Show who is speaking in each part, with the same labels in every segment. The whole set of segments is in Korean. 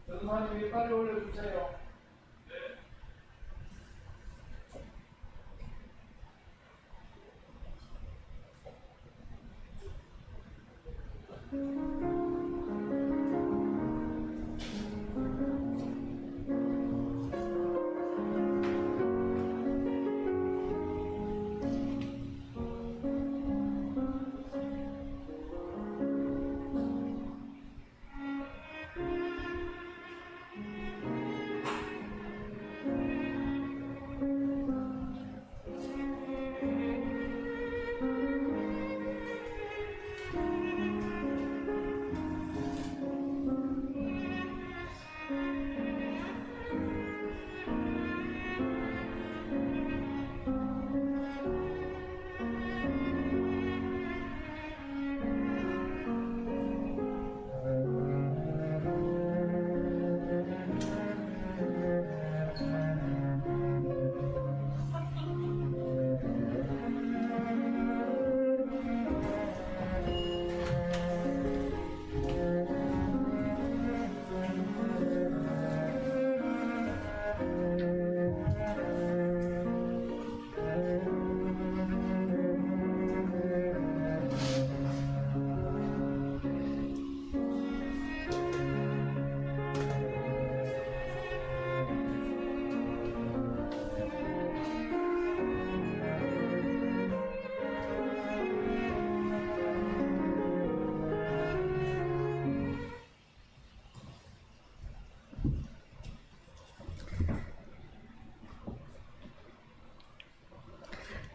Speaker 1: 전사님이 빨리 올려주세요.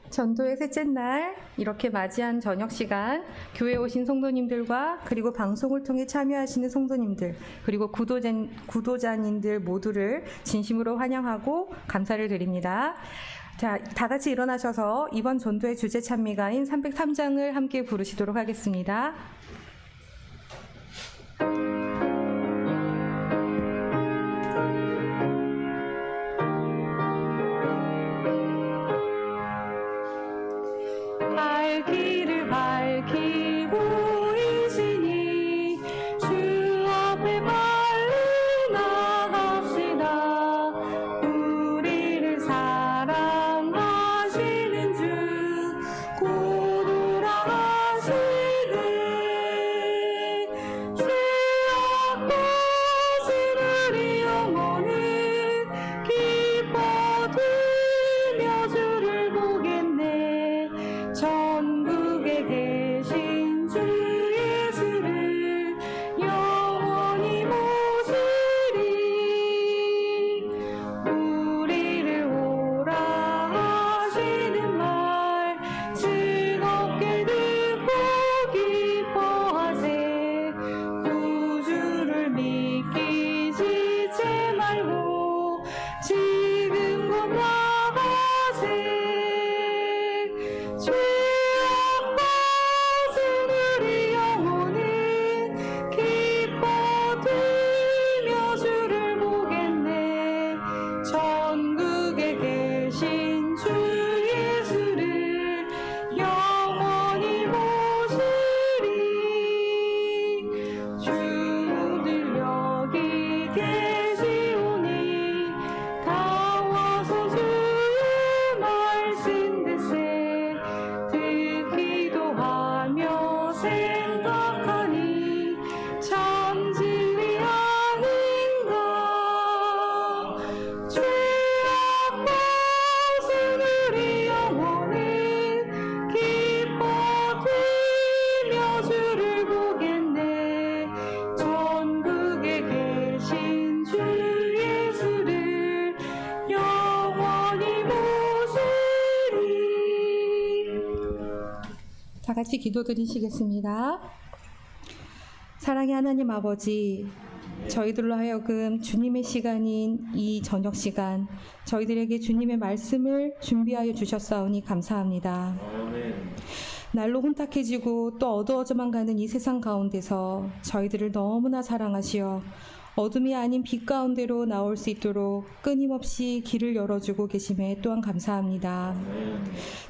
Speaker 2: 전도의 셋째 날 이렇게 맞이한 저녁 시간 교회에 오신 성도님들과 그리고 방송을 통해 참여하시는 성도님들 그리고 구도자님들 모두를 진심으로 환영하고 감사를 드립니다. 자, 다 같이 일어나셔서 이번 전도의 주제 찬미가인 303장을 함께 부르시도록 하겠습니다. 길을 밝히고 계시니 주 앞에 빨리 나갑시다. 우리를 사랑하시는 주 곧 오라하시네. 죄악 벗은 우리 영혼은 기뻐 들며 주를 보겠네. 전국에 계신 주 예수를 영원히 모시리. 우리를 오라 하시는 말 즐겁게 듣고 기뻐하세. 구주를 믿기 지체 말고 지금 곧 나가세. 우리 영혼은 기뻐 들며 주를 보겠네. 전국에 계신 주 예수를 영원히 모시리. 주들 여기 계시오니 다 와서 주의 말씀 듣세. 듣기도 하며 생각하니 참 진리 아닌가. 죄악 벗은 우리 영혼은 기뻐 들며 주를 보겠네. 전국에 계신 주 예수를 영원히 모시리. 다 같이 기도 드리시겠습니다. 사랑의 하나님 아버지, 저희들로 하여금 주님의 시간인 이 저녁 시간 저희들에게 주님의 말씀을 준비하여 주셨사오니 감사합니다. 날로 혼탁해지고 또 어두워져만 가는 이 세상 가운데서 저희들을 너무나 사랑하시어 어둠이 아닌 빛 가운데로 나올 수 있도록 끊임없이 길을 열어주고 계심에 또한 감사합니다.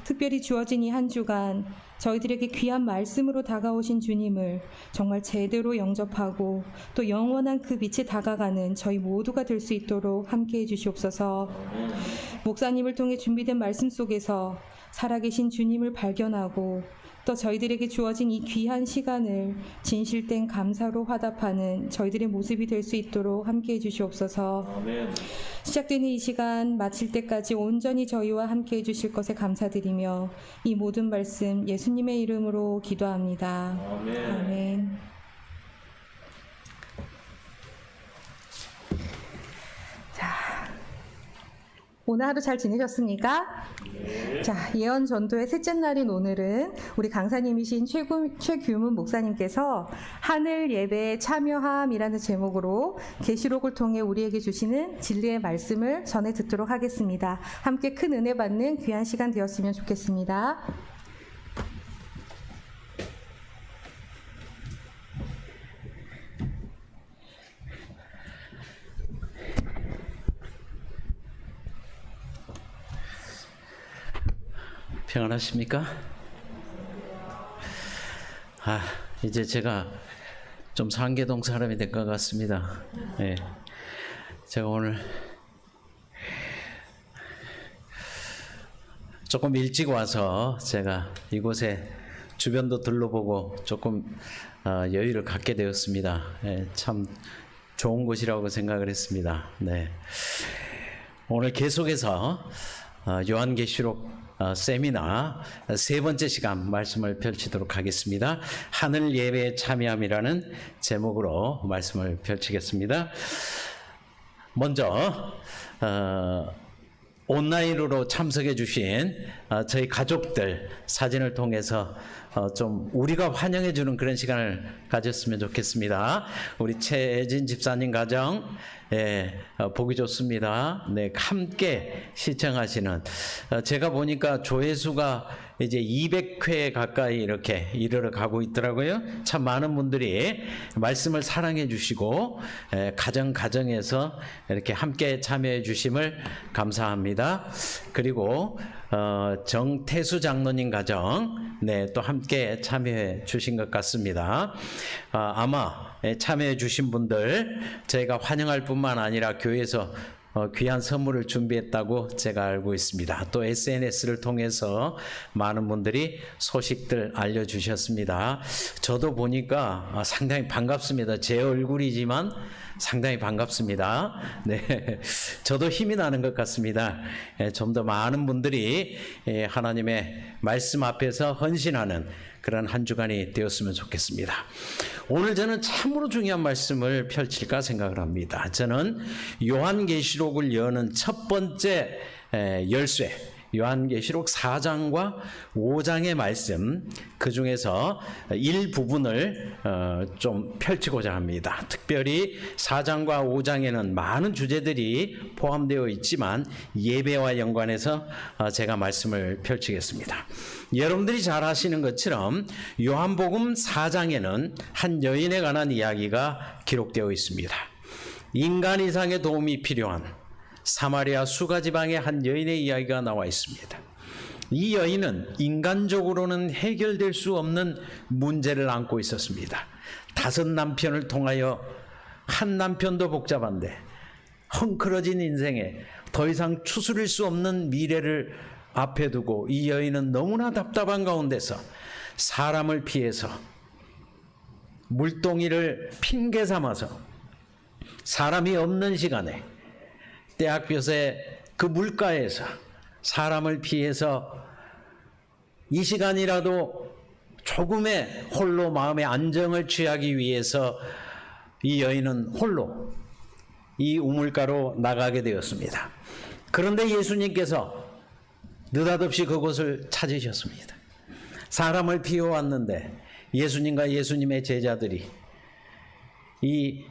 Speaker 2: 특별히 주어진 이 한 주간 저희들에게 귀한 말씀으로 다가오신 주님을 정말 제대로 영접하고 또 영원한 그 빛에 다가가는 저희 모두가 될 수 있도록 함께해 주시옵소서. 목사님을 통해 준비된 말씀 속에서 살아계신 주님을 발견하고 또 저희들에게 주어진 이 귀한 시간을 진실된 감사로 화답하는 저희들의 모습이 될 수 있도록 함께해 주시옵소서. 시작되는 이 시간 마칠 때까지 온전히 저희와 함께해 주실 것에 감사드리며 이 모든 말씀 예수님의 이름으로 기도합니다. 아멘. 오늘 하루 잘 지내셨습니까? 네. 자, 예언 전도의 셋째 날인 오늘은 우리 강사님이신 최규문 목사님께서 하늘 예배에 참여함이라는 제목으로 계시록을 통해 우리에게 주시는 진리의 말씀을 전해 듣도록 하겠습니다. 함께 큰 은혜 받는 귀한 시간 되었으면 좋겠습니다.
Speaker 3: 평안하십니까? 이제 제가 좀 상계동 사람이 될 것 같습니다. 네. 제가 오늘 조금 일찍 와서 제가 이곳에 주변도 둘러보고 조금 여유를 갖게 되었습니다. 네, 참 좋은 곳이라고 생각을 했습니다. 네. 오늘 계속해서 요한계시록 세미나 세 번째 시간 말씀을 펼치도록 하겠습니다. 하늘 예배에 참여함이라는 제목으로 말씀을 펼치겠습니다. 먼저 온라인으로 참석해 주신 저희 가족들 사진을 통해서 좀 우리가 환영해 주는 그런 시간을 가졌으면 좋겠습니다. 우리 최혜진 집사님 가정 보기 좋습니다. 네, 함께 시청하시는 제가 보니까 조회수가 이제 200회 가까이 이렇게 이르러 가고 있더라고요. 참 많은 분들이 말씀을 사랑해 주시고 가정에서 이렇게 함께 참여해 주심을 감사합니다. 그리고 정태수 장로님 가정 또 함께 참여해 주신 것 같습니다. 아마 참여해 주신 분들 저희가 환영할 뿐만 아니라 교회에서 귀한 선물을 준비했다고 제가 알고 있습니다. 또 SNS를 통해서 많은 분들이 소식들 알려주셨습니다. 저도 보니까 상당히 반갑습니다. 제 얼굴이지만 상당히 반갑습니다. 네, 저도 힘이 나는 것 같습니다. 좀 더 많은 분들이 하나님의 말씀 앞에서 헌신하는 그런 한 주간이 되었으면 좋겠습니다. 오늘 저는 참으로 중요한 말씀을 펼칠까 생각을 합니다. 저는 요한계시록을 여는 첫 번째 열쇠, 요한계시록 4장과 5장의 말씀, 그 중에서 일부분을 좀 펼치고자 합니다. 특별히 4장과 5장에는 많은 주제들이 포함되어 있지만 예배와 연관해서 제가 말씀을 펼치겠습니다. 여러분들이 잘 아시는 것처럼 요한복음 4장에는 한 여인에 관한 이야기가 기록되어 있습니다. 인간 이상의 도움이 필요한 사마리아 수가 지방의 한 여인의 이야기가 나와 있습니다. 이 여인은 인간적으로는 해결될 수 없는 문제를 안고 있었습니다. 5 남편을 통하여 한 남편도 복잡한데 헝클어진 인생에 더 이상 추스릴 수 없는 미래를 앞에 두고 이 여인은 너무나 답답한 가운데서 사람을 피해서 물동이를 핑계 삼아서 사람이 없는 시간에 떼약볕에 그 물가에서 사람을 피해서 이 시간이라도 조금의 홀로 마음의 안정을 취하기 위해서 이 여인은 홀로 이 우물가로 나가게 되었습니다. 그런데 예수님께서 느닷없이 그곳을 찾으셨습니다. 사람을 피워왔는데 예수님과 예수님의 제자들이 이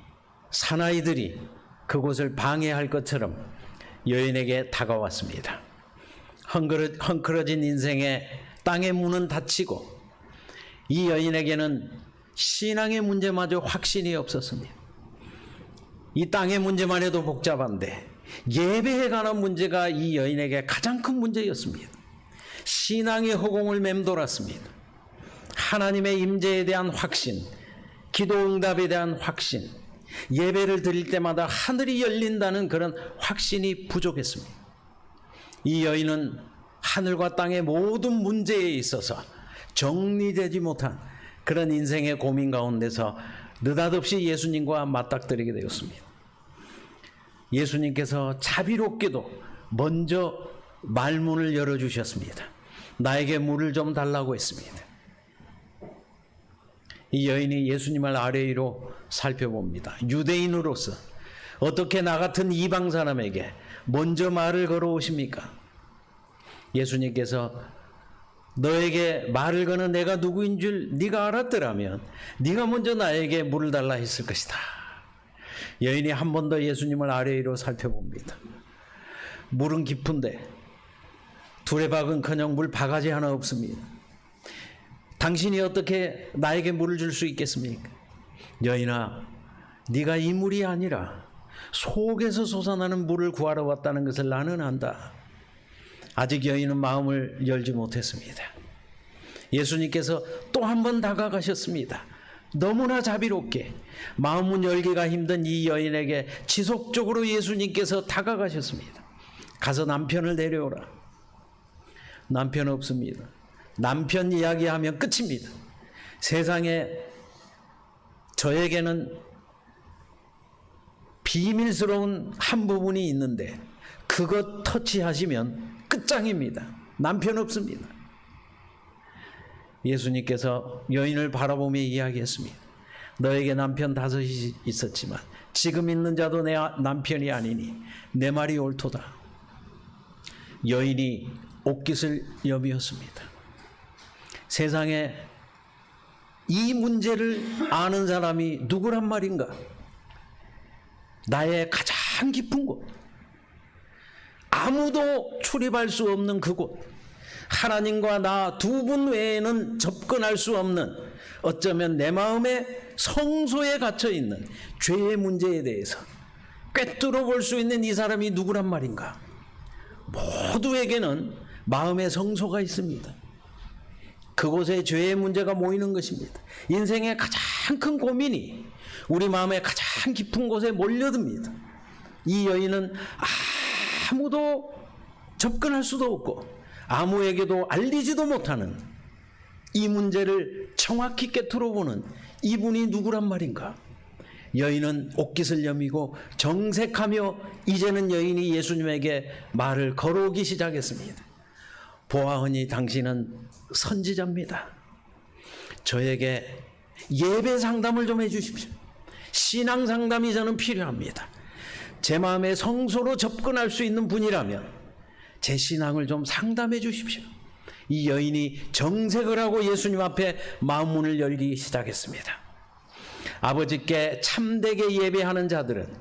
Speaker 3: 사나이들이 그곳을 방해할 것처럼 여인에게 다가왔습니다. 헝클어진 인생의 땅의 문은 닫히고 이 여인에게는 신앙의 문제마저 확신이 없었습니다. 이 땅의 문제만 해도 복잡한데 예배에 관한 문제가 이 여인에게 가장 큰 문제였습니다. 신앙의 허공을 맴돌았습니다. 하나님의 임재에 대한 확신, 기도 응답에 대한 확신, 예배를 드릴 때마다 하늘이 열린다는 그런 확신이 부족했습니다. 이 여인은 하늘과 땅의 모든 문제에 있어서 정리되지 못한 그런 인생의 고민 가운데서 느닷없이 예수님과 맞닥뜨리게 되었습니다. 예수님께서 자비롭게도 먼저 말문을 열어주셨습니다. 나에게 물을 좀 달라고 했습니다. 이 여인이 예수님을 아래 위로 살펴봅니다. 유대인으로서 어떻게 나 같은 이방 사람에게 먼저 말을 걸어오십니까? 예수님께서 너에게 말을 거는 내가 누구인 줄 네가 알았더라면 네가 먼저 나에게 물을 달라 했을 것이다. 여인이 한 번 더 예수님을 아래 위로 살펴봅니다. 물은 깊은데 두레박은커녕 물 바가지 하나 없습니다. 당신이 어떻게 나에게 물을 줄 수 있겠습니까? 여인아, 네가 이 물이 아니라 속에서 솟아나는 물을 구하러 왔다는 것을 나는 안다. 아직 여인은 마음을 열지 못했습니다. 예수님께서 또 한 번 다가가셨습니다. 너무나 자비롭게 마음문 열기가 힘든 이 여인에게 지속적으로 예수님께서 다가가셨습니다. 가서 남편을 데려오라. 남편 없습니다. 남편 이야기하면 끝입니다. 세상에 저에게는 비밀스러운 한 부분이 있는데 그것 터치하시면 끝장입니다. 남편 없습니다. 예수님께서 여인을 바라보며 이야기했습니다. 너에게 남편 5이 있었지만 지금 있는 자도 내 남편이 아니니 내 말이 옳도다. 여인이 옷깃을 여미었습니다. 세상에 이 문제를 아는 사람이 누구란 말인가? 나의 가장 깊은 곳, 아무도 출입할 수 없는 그곳, 하나님과 나 두 분 외에는 접근할 수 없는 어쩌면 내 마음의 성소에 갇혀 있는 죄의 문제에 대해서 꿰뚫어 볼 수 있는 이 사람이 누구란 말인가? 모두에게는 마음의 성소가 있습니다. 그곳에 죄의 문제가 모이는 것입니다. 인생의 가장 큰 고민이 우리 마음의 가장 깊은 곳에 몰려듭니다. 이 여인은 아무도 접근할 수도 없고 아무에게도 알리지도 못하는 이 문제를 정확히 꿰뚫어 보는 이분이 누구란 말인가? 여인은 옷깃을 여미고 정색하며 이제는 여인이 예수님에게 말을 걸어오기 시작했습니다. 보아하니 당신은 선지자입니다. 저에게 예배 상담을 좀 해주십시오. 신앙 상담이 저는 필요합니다. 제 마음의 성소로 접근할 수 있는 분이라면 제 신앙을 좀 상담해 주십시오. 이 여인이 정색을 하고 예수님 앞에 마음문을 열기 시작했습니다. 아버지께 참되게 예배하는 자들은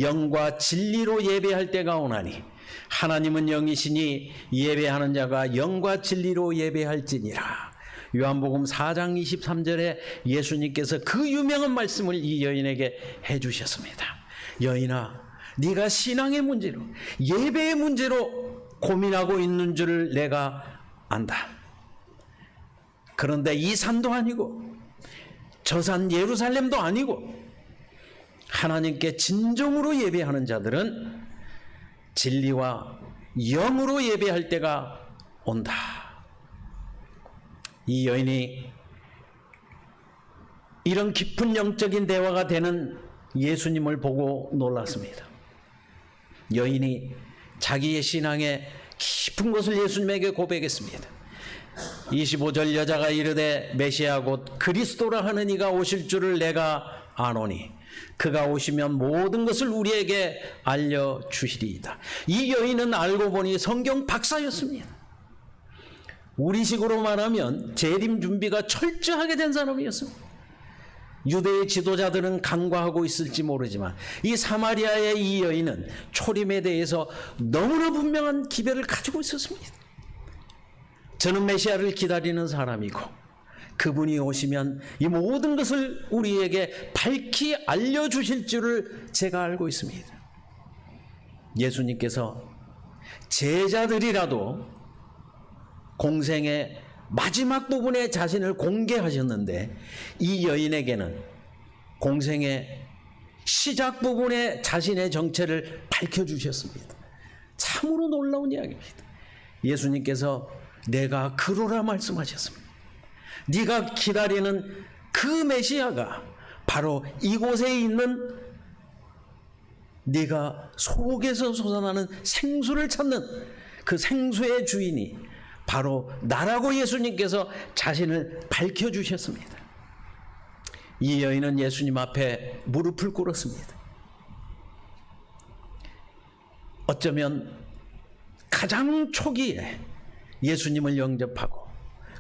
Speaker 3: 영과 진리로 예배할 때가 오나니 하나님은 영이시니 예배하는 자가 영과 진리로 예배할지니라. 요한복음 4장 23절에 예수님께서 그 유명한 말씀을 이 여인에게 해주셨습니다. 여인아, 네가 신앙의 문제로, 예배의 문제로 고민하고 있는 줄을 내가 안다. 그런데 이 산도 아니고 저 산 예루살렘도 아니고 하나님께 진정으로 예배하는 자들은 진리와 영으로 예배할 때가 온다. 이 여인이 이런 깊은 영적인 대화가 되는 예수님을 보고 놀랐습니다. 여인이 자기의 신앙의 깊은 것을 예수님에게 고백했습니다. 25절 여자가 이르되 메시아 곧 그리스도라 하는 이가 오실 줄을 내가 아노니 그가 오시면 모든 것을 우리에게 알려주시리이다. 이 여인은 알고 보니 성경 박사였습니다. 우리식으로 말하면 재림 준비가 철저하게 된 사람이었습니다. 유대의 지도자들은 간과하고 있을지 모르지만 이 사마리아의 이 여인은 초림에 대해서 너무나 분명한 기별을 가지고 있었습니다. 저는 메시아를 기다리는 사람이고 그분이 오시면 이 모든 것을 우리에게 밝히 알려주실 줄을 제가 알고 있습니다. 예수님께서 제자들이라도 공생의 마지막 부분에 자신을 공개하셨는데 이 여인에게는 공생의 시작 부분에 자신의 정체를 밝혀주셨습니다. 참으로 놀라운 이야기입니다. 예수님께서 내가 그로라 말씀하셨습니다. 네가 기다리는 그 메시아가 바로 이곳에 있는 네가 속에서 솟아나는 생수를 찾는 그 생수의 주인이 바로 나라고 예수님께서 자신을 밝혀주셨습니다. 이 여인은 예수님 앞에 무릎을 꿇었습니다. 어쩌면 가장 초기에 예수님을 영접하고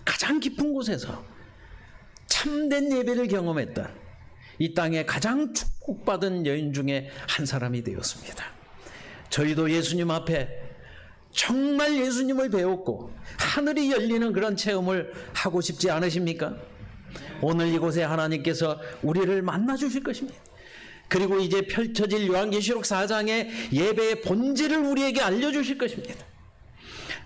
Speaker 3: 가장 깊은 곳에서 참된 예배를 경험했던 이 땅에 가장 축복받은 여인 중에 한 사람이 되었습니다. 저희도 예수님 앞에 정말 예수님을 배웠고 하늘이 열리는 그런 체험을 하고 싶지 않으십니까? 오늘 이곳에 하나님께서 우리를 만나 주실 것입니다. 그리고 이제 펼쳐질 요한계시록 4장의 예배의 본질을 우리에게 알려주실 것입니다.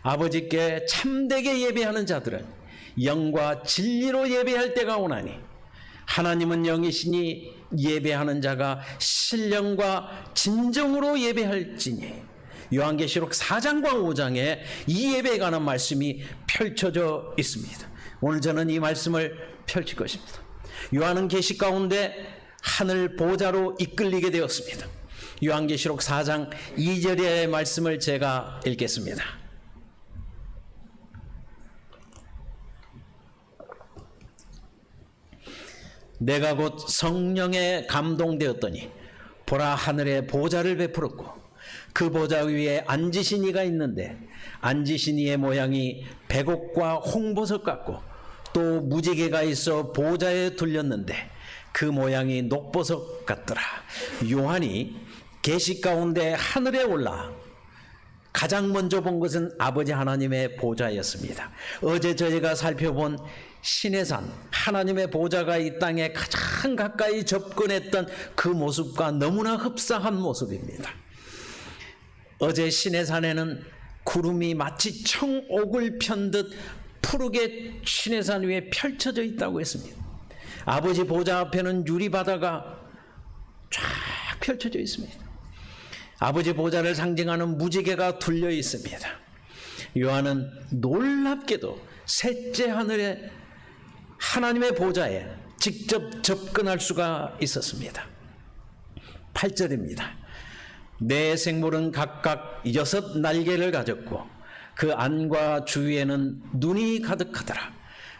Speaker 3: 아버지께 참되게 예배하는 자들은 영과 진리로 예배할 때가 오나니 하나님은 영이시니 예배하는 자가 신령과 진정으로 예배할지니. 요한계시록 4장과 5장에 이 예배에 관한 말씀이 펼쳐져 있습니다. 오늘 저는 이 말씀을 펼칠 것입니다. 요한은 계시 가운데 하늘 보좌로 이끌리게 되었습니다. 요한계시록 4장 2절의 말씀을 제가 읽겠습니다. 내가 곧 성령에 감동되었더니 보라 하늘에 보좌를 베풀었고 그 보좌 위에 앉으신 이가 있는데 앉으신 이의 모양이 백옥과 홍보석 같고 또 무지개가 있어 보좌에 둘렸는데 그 모양이 녹보석 같더라. 요한이 계시 가운데 하늘에 올라 가장 먼저 본 것은 아버지 하나님의 보좌였습니다. 어제 저희가 살펴본 시내산 하나님의 보좌가 이 땅에 가장 가까이 접근했던 그 모습과 너무나 흡사한 모습입니다. 어제 시내산에는 구름이 마치 청옥을 편 듯 푸르게 시내산 위에 펼쳐져 있다고 했습니다. 아버지 보좌 앞에는 유리바다가 쫙 펼쳐져 있습니다. 아버지 보좌를 상징하는 무지개가 둘려 있습니다. 요한은 놀랍게도 셋째 하늘에 하나님의 보좌에 직접 접근할 수가 있었습니다. 8절입니다. 네 생물은 각각 6 날개를 가졌고 그 안과 주위에는 눈이 가득하더라.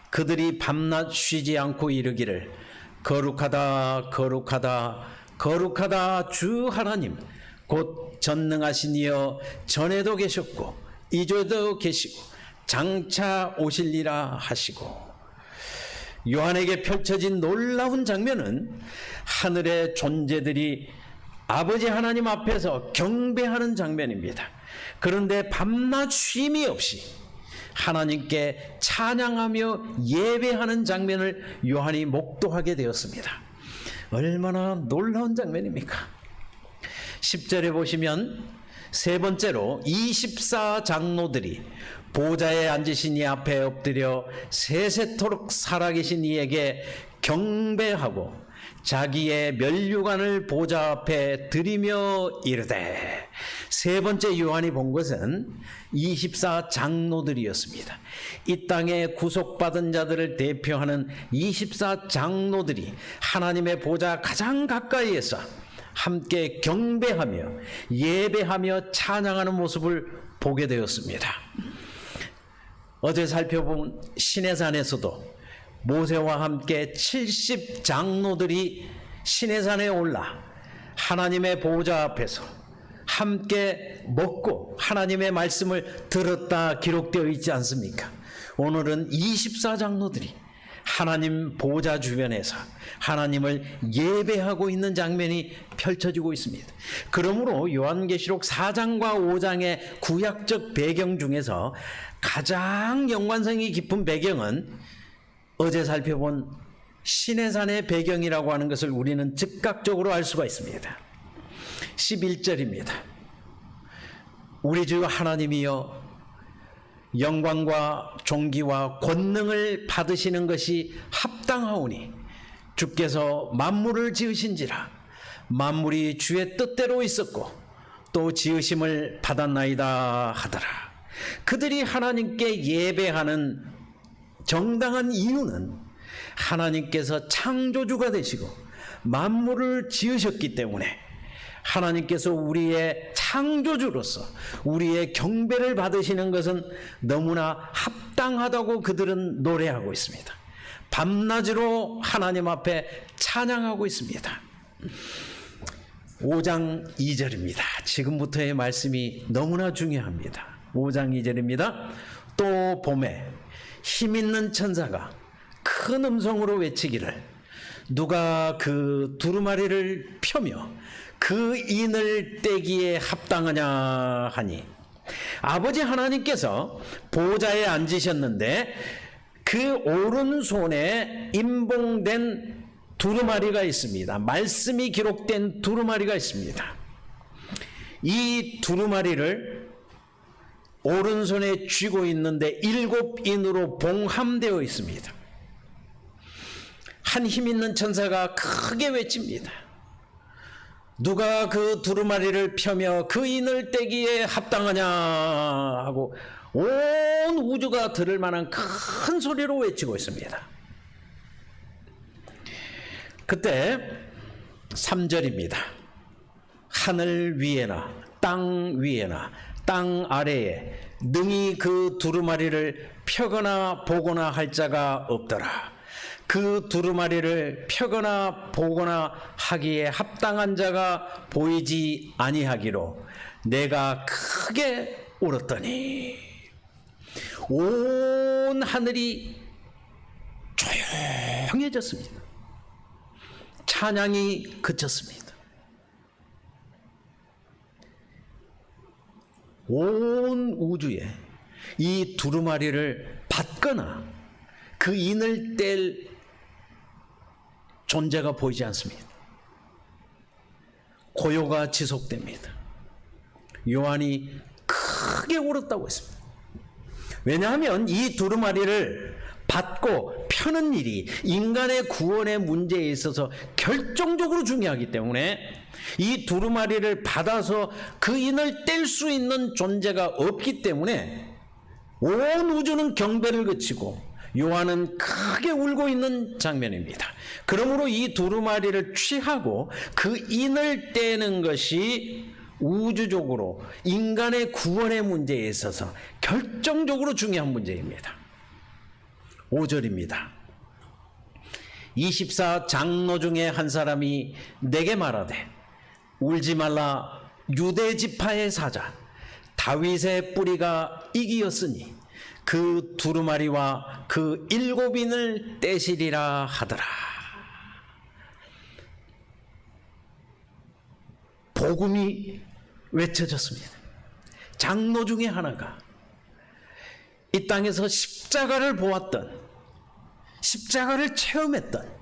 Speaker 3: 그들이 밤낮 쉬지 않고 이르기를 거룩하다 거룩하다 거룩하다 주 하나님 곧 전능하신 이여 전에도 계셨고 이제도 계시고 장차 오실리라 하시고. 요한에게 펼쳐진 놀라운 장면은 하늘의 존재들이 아버지 하나님 앞에서 경배하는 장면입니다. 그런데 밤낮 쉼이 없이 하나님께 찬양하며 예배하는 장면을 요한이 목도하게 되었습니다. 얼마나 놀라운 장면입니까? 10절에 보시면 세 번째로 24장로들이 보좌에 앉으신 이 앞에 엎드려 세세토록 살아계신 이에게 경배하고 자기의 면류관을 보좌 앞에 드리며 이르되. 세 번째 요한이 본 것은 24장로들이었습니다. 이 땅에 구속받은 자들을 대표하는 24장로들이 하나님의 보좌 가장 가까이에서 함께 경배하며 예배하며 찬양하는 모습을 보게 되었습니다. 어제 살펴본 시내산에서도 모세와 함께 70장로들이 시내산에 올라 하나님의 보좌 앞에서 함께 먹고 하나님의 말씀을 들었다 기록되어 있지 않습니까? 오늘은 24장로들이 하나님 보좌 주변에서 하나님을 예배하고 있는 장면이 펼쳐지고 있습니다. 그러므로 요한계시록 4장과 5장의 구약적 배경 중에서 가장 연관성이 깊은 배경은 어제 살펴본 시내산의 배경이라고 하는 것을 우리는 즉각적으로 알 수가 있습니다. 11절입니다. 우리 주 하나님이여 영광과 존귀와 권능을 받으시는 것이 합당하오니 주께서 만물을 지으신지라 만물이 주의 뜻대로 있었고 또 지으심을 받았나이다 하더라. 그들이 하나님께 예배하는 정당한 이유는 하나님께서 창조주가 되시고 만물을 지으셨기 때문에 하나님께서 우리의 창조주로서 우리의 경배를 받으시는 것은 너무나 합당하다고 그들은 노래하고 있습니다. 밤낮으로 하나님 앞에 찬양하고 있습니다. 5장 2절입니다. 지금부터의 말씀이 너무나 중요합니다. 5장 2절입니다. 또 봄에 힘있는 천사가 큰 음성으로 외치기를 누가 그 두루마리를 펴며 그 인을 떼기에 합당하냐 하니 아버지 하나님께서 보좌에 앉으셨는데 그 오른손에 임봉된 두루마리가 있습니다. 말씀이 기록된 두루마리가 있습니다. 이 두루마리를 오른손에 쥐고 있는데 7인으로 봉함되어 있습니다. 한 힘 있는 천사가 크게 외칩니다. 누가 그 두루마리를 펴며 그 인을 떼기에 합당하냐 하고 온 우주가 들을 만한 큰 소리로 외치고 있습니다. 그때 3절입니다. 하늘 위에나 땅 위에나 땅 아래에 능히 그 두루마리를 펴거나 보거나 할 자가 없더라. 그 두루마리를 펴거나 보거나 하기에 합당한 자가 보이지 아니하기로 내가 크게 울었더니 온 하늘이 조용해졌습니다. 찬양이 그쳤습니다. 온 우주에 이 두루마리를 받거나 그 인을 뗄 존재가 보이지 않습니다. 고요가 지속됩니다. 요한이 크게 울었다고 했습니다. 왜냐하면 이 두루마리를 받고 펴는 일이 인간의 구원의 문제에 있어서 결정적으로 중요하기 때문에 이 두루마리를 받아서 그 인을 뗄 수 있는 존재가 없기 때문에 온 우주는 경배를 그치고 요한은 크게 울고 있는 장면입니다. 그러므로 이 두루마리를 취하고 그 인을 떼는 것이 우주적으로 인간의 구원의 문제에 있어서 결정적으로 중요한 문제입니다. 5절입니다. 24 장로 중에 한 사람이 내게 말하되 울지 말라. 유대 지파의 사자 다윗의 뿌리가 이기었으니 그 두루마리와 그 7인을 떼시리라 하더라. 복음이 외쳐졌습니다. 장로 중에 하나가 이 땅에서 십자가를 보았던, 십자가를 체험했던,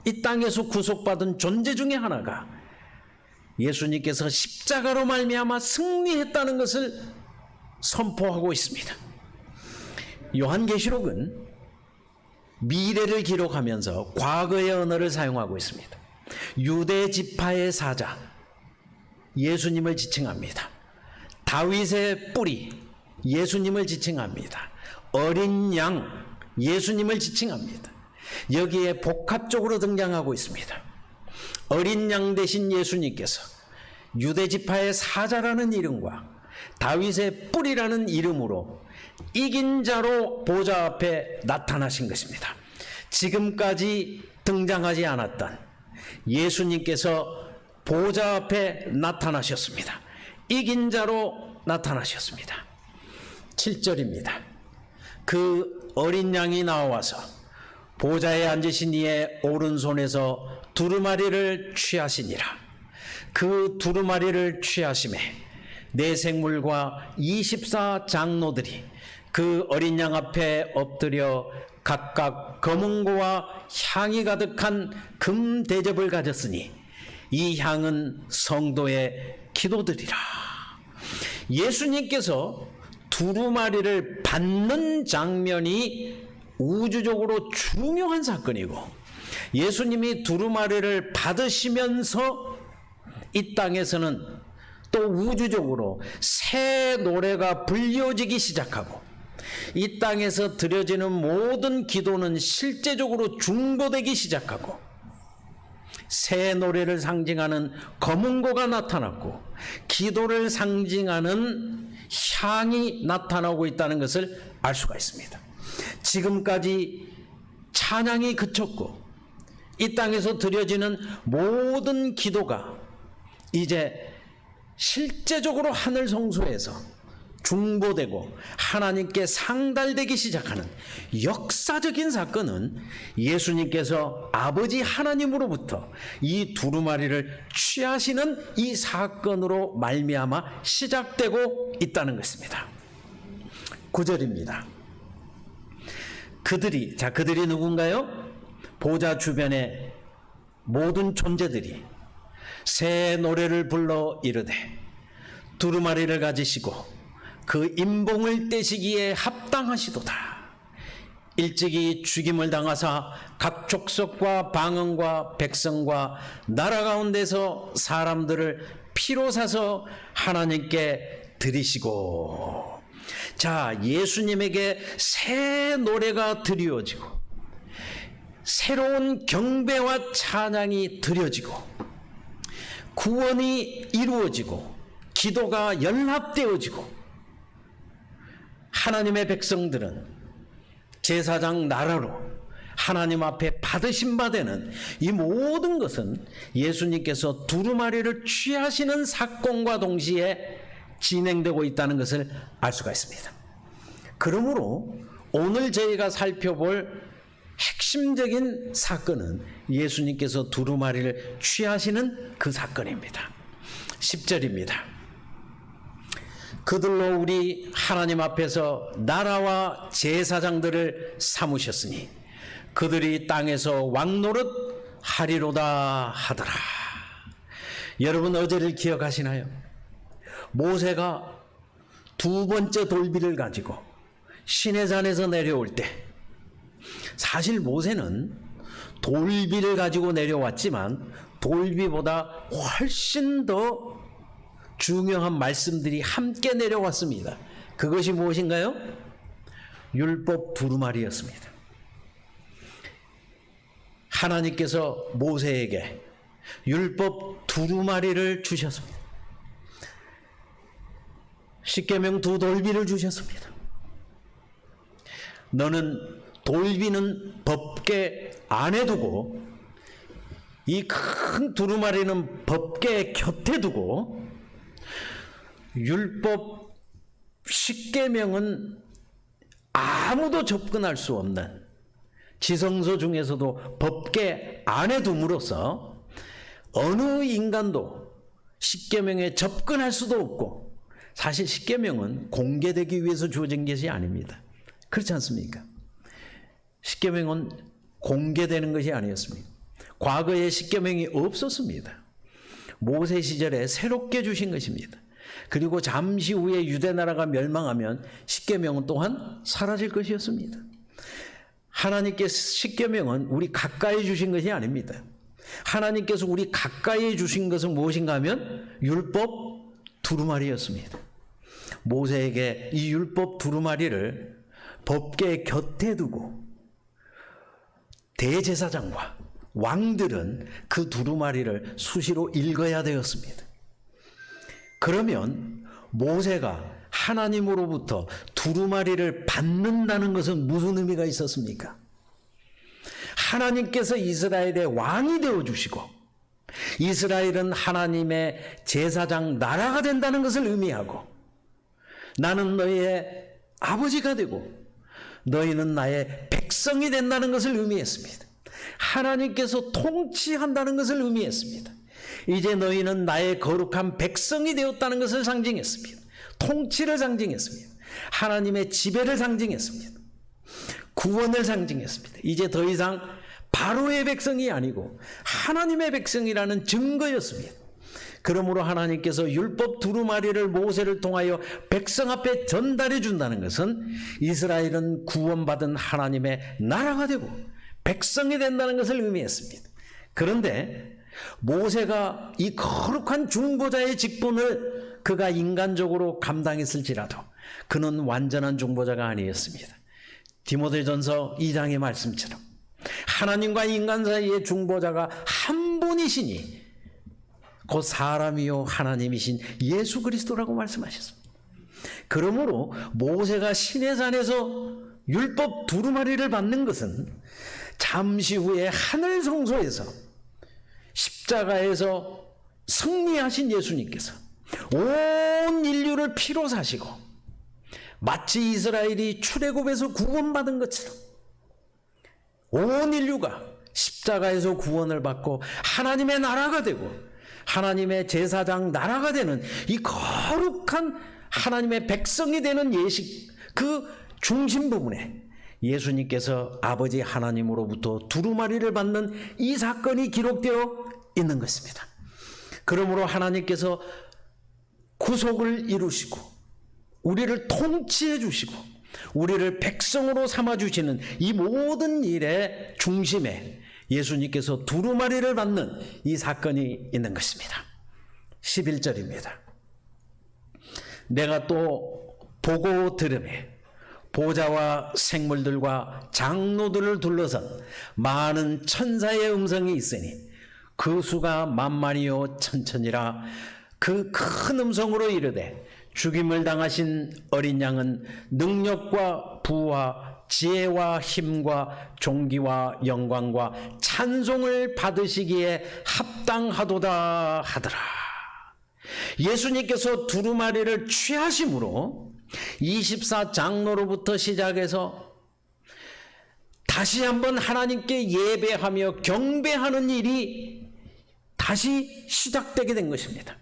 Speaker 3: 이 땅에서 구속받은 존재 중에 하나가 예수님께서 십자가로 말미암아 승리했다는 것을 선포하고 있습니다. 요한계시록은 미래를 기록하면서 과거의 언어를 사용하고 있습니다. 유대 지파의 사자, 예수님을 지칭합니다. 다윗의 뿌리, 예수님을 지칭합니다. 어린 양, 예수님을 지칭합니다. 여기에 복합적으로 등장하고 있습니다. 어린 양 대신 예수님께서 유대 지파의 사자라는 이름과 다윗의 뿌리라는 이름으로 이긴 자로 보좌 앞에 나타나신 것입니다. 지금까지 등장하지 않았던 예수님께서 보좌 앞에 나타나셨습니다. 이긴 자로 나타나셨습니다. 7절입니다. 그 어린 양이 나와서 보좌에 앉으신 이의 오른손에서 두루마리를 취하시니라. 그 두루마리를 취하심에 네 생물과 24 장로들이 그 어린 양 앞에 엎드려 각각 검은고와 향이 가득한 금 대접을 가졌으니 이 향은 성도의 기도들이라. 예수님께서 두루마리를 받는 장면이 우주적으로 중요한 사건이고, 예수님이 두루마리를 받으시면서 이 땅에서는 또 우주적으로 새 노래가 불려지기 시작하고, 이 땅에서 드려지는 모든 기도는 실제적으로 중보되기 시작하고, 새 노래를 상징하는 검은고가 나타났고 기도를 상징하는 향이 나타나고 있다는 것을 알 수가 있습니다. 지금까지 찬양이 그쳤고 이 땅에서 드려지는 모든 기도가 이제 실제적으로 하늘 성소에서 중보되고 하나님께 상달되기 시작하는 역사적인 사건은 예수님께서 아버지 하나님으로부터 이 두루마리를 취하시는 이 사건으로 말미암아 시작되고 있다는 것입니다. 9절입니다. 그들이 누군가요? 보좌 주변의 모든 존재들이 새 노래를 불러 이르되 두루마리를 가지시고 그 임봉을 떼시기에 합당하시도다. 일찍이 죽임을 당하사 각 족속과 방언과 백성과 나라 가운데서 사람들을 피로 사서 하나님께 드리시고. 자, 예수님에게 새 노래가 드려지고 새로운 경배와 찬양이 드려지고 구원이 이루어지고 기도가 연합되어지고 하나님의 백성들은 제사장 나라로 하나님 앞에 받으신 바 되는 이 모든 것은 예수님께서 두루마리를 취하시는 사건과 동시에 진행되고 있다는 것을 알 수가 있습니다. 그러므로 오늘 저희가 살펴볼 핵심적인 사건은 예수님께서 두루마리를 취하시는 그 사건입니다. 10절입니다. 그들로 우리 하나님 앞에서 나라와 제사장들을 삼으셨으니 그들이 땅에서 왕노릇 하리로다 하더라. 여러분 어제를 기억하시나요? 모세가 두 번째 돌비를 가지고 시내산에서 내려올 때, 사실 모세는 돌비를 가지고 내려왔지만 돌비보다 훨씬 더 중요한 말씀들이 함께 내려왔습니다. 그것이 무엇인가요? 율법 두루마리였습니다. 하나님께서 모세에게 율법 두루마리를 주셨습니다. 십계명 두 돌비를 주셨습니다. 너는 돌비는 법궤 안에 두고 이 큰 두루마리는 법궤 곁에 두고 율법 십계명은 아무도 접근할 수 없는 지성소 중에서도 법궤 안에 둠으로써 어느 인간도 십계명에 접근할 수도 없고, 사실 십계명은 공개되기 위해서 주어진 것이 아닙니다. 그렇지 않습니까? 십계명은 공개되는 것이 아니었습니다. 과거에 십계명이 없었습니다. 모세 시절에 새롭게 주신 것입니다. 그리고 잠시 후에 유대나라가 멸망하면 십계명은 또한 사라질 것이었습니다. 하나님께서 십계명은 우리 가까이 주신 것이 아닙니다. 하나님께서 우리 가까이 주신 것은 무엇인가 하면 율법 두루마리였습니다. 모세에게 이 율법 두루마리를 법궤 곁에 두고 대제사장과 왕들은 그 두루마리를 수시로 읽어야 되었습니다. 그러면 모세가 하나님으로부터 두루마리를 받는다는 것은 무슨 의미가 있었습니까? 하나님께서 이스라엘의 왕이 되어주시고 이스라엘은 하나님의 제사장 나라가 된다는 것을 의미하고, 나는 너의 아버지가 되고 너희는 나의 백성이 된다는 것을 의미했습니다. 하나님께서 통치한다는 것을 의미했습니다. 이제 너희는 나의 거룩한 백성이 되었다는 것을 상징했습니다. 통치를 상징했습니다. 하나님의 지배를 상징했습니다. 구원을 상징했습니다. 이제 더 이상 바로의 백성이 아니고 하나님의 백성이라는 증거였습니다. 그러므로 하나님께서 율법 두루마리를 모세를 통하여 백성 앞에 전달해 준다는 것은 이스라엘은 구원받은 하나님의 나라가 되고 백성이 된다는 것을 의미했습니다. 그런데 모세가 이 거룩한 중보자의 직분을 그가 인간적으로 감당했을지라도 그는 완전한 중보자가 아니었습니다. 디모데전서 2장의 말씀처럼 하나님과 인간 사이의 중보자가 한 분이시니 곧 사람이요 하나님이신 예수 그리스도라고 말씀하셨습니다. 그러므로 모세가 시내산에서 율법 두루마리를 받는 것은 잠시 후에 하늘 성소에서 십자가에서 승리하신 예수님께서 온 인류를 피로 사시고 마치 이스라엘이 출애굽에서 구원받은 것처럼 온 인류가 십자가에서 구원을 받고 하나님의 나라가 되고 하나님의 제사장 나라가 되는 이 거룩한 하나님의 백성이 되는 예식, 그 중심 부분에 예수님께서 아버지 하나님으로부터 두루마리를 받는 이 사건이 기록되어 있는 것입니다. 그러므로 하나님께서 구속을 이루시고 우리를 통치해 주시고 우리를 백성으로 삼아 주시는 이 모든 일의 중심에 예수님께서 두루마리를 받는 이 사건이 있는 것입니다. 11절입니다. 내가 또 보고 들으매 보좌와 생물들과 장로들을 둘러선 많은 천사의 음성이 있으니 그 수가 만만이요 천천이라. 그 큰 음성으로 이르되 죽임을 당하신 어린 양은 능력과 부와 지혜와 힘과 존귀와 영광과 찬송을 받으시기에 합당하도다 하더라. 예수님께서 두루마리를 취하심으로 24장로로부터 시작해서 다시 한번 하나님께 예배하며 경배하는 일이 다시 시작되게 된 것입니다.